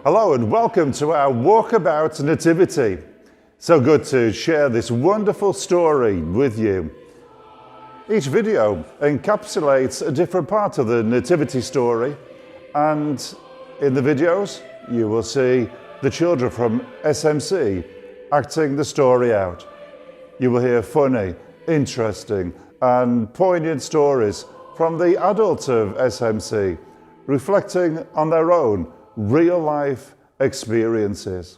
Hello and welcome to our Walkabout Nativity. So good to share this wonderful story with you. Each video encapsulates a different part of the Nativity story, and in the videos you will see the children from SMC acting the story out. You will hear funny, interesting and poignant stories from the adults of SMC, reflecting on their own real-life experiences.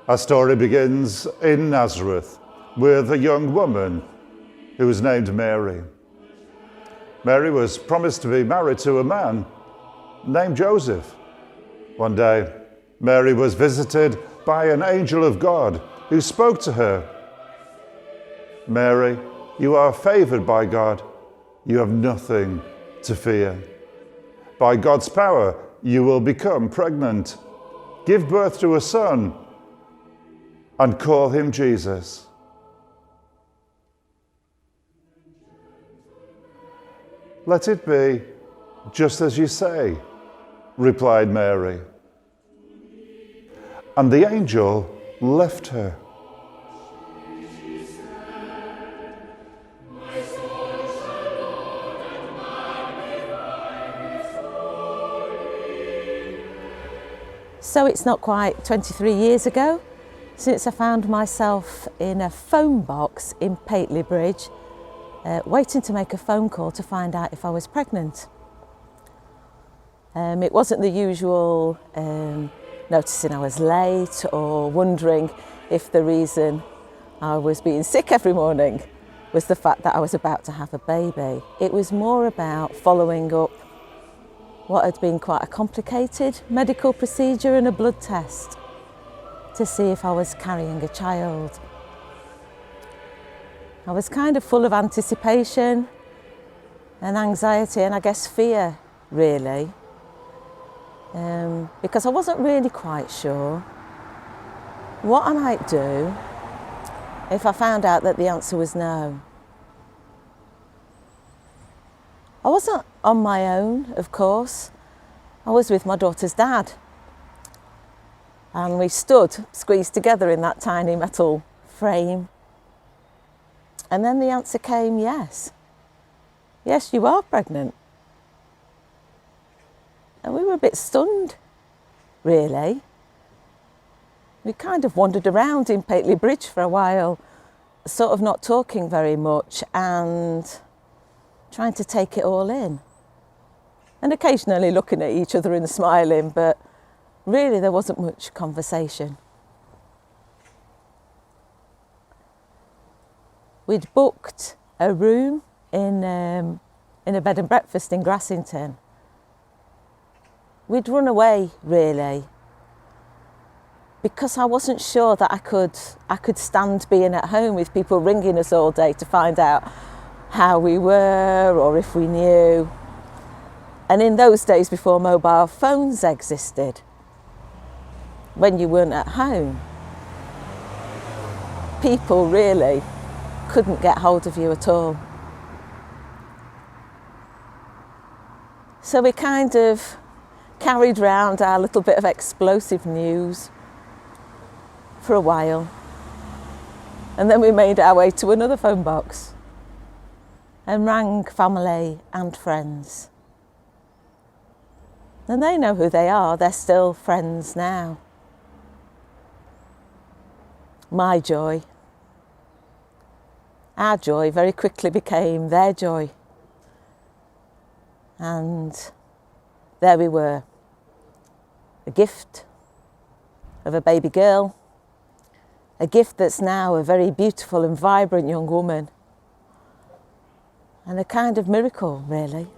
Our story begins in Nazareth with a young woman who was named Mary. Mary was promised to be married to a man named Joseph. One day, Mary was visited by an angel of God who spoke to her. "Mary, you are favored by God. You have nothing to fear. By God's power, you will become pregnant, give birth to a son, and call him Jesus." "Let it be just as you say," replied Mary. And the angel left her. So it's not quite 23 years ago since I found myself in a phone box in Pateley Bridge, waiting to make a phone call to find out if I was pregnant. It wasn't the usual noticing I was late or wondering if the reason I was being sick every morning was the fact that I was about to have a baby. It was more about following up what had been quite a complicated medical procedure and a blood test to see if I was carrying a child. I was kind of full of anticipation and anxiety and I guess fear, really, because I wasn't really quite sure what I might do if I found out that the answer was no. I wasn't on my own, of course. I was with my daughter's dad. And we stood squeezed together in that tiny metal frame. And then the answer came, yes. Yes, you are pregnant. And we were a bit stunned, really. We kind of wandered around in Pateley Bridge for a while, sort of not talking very much and trying to take it all in. And occasionally looking at each other and smiling, but really there wasn't much conversation. We'd booked a room in a bed and breakfast in Grassington. We'd run away, really, because I wasn't sure that I could stand being at home with people ringing us all day to find out how we were or if we knew. And in those days before mobile phones existed, when you weren't at home, people really couldn't get hold of you at all. So we kind of carried round our little bit of explosive news for a while, and then we made our way to another phone box and rang family and friends. And they know who they are, they're still friends now. My joy, our joy very quickly became their joy. And there we were, a gift of a baby girl, a gift that's now a very beautiful and vibrant young woman, and a kind of miracle, really.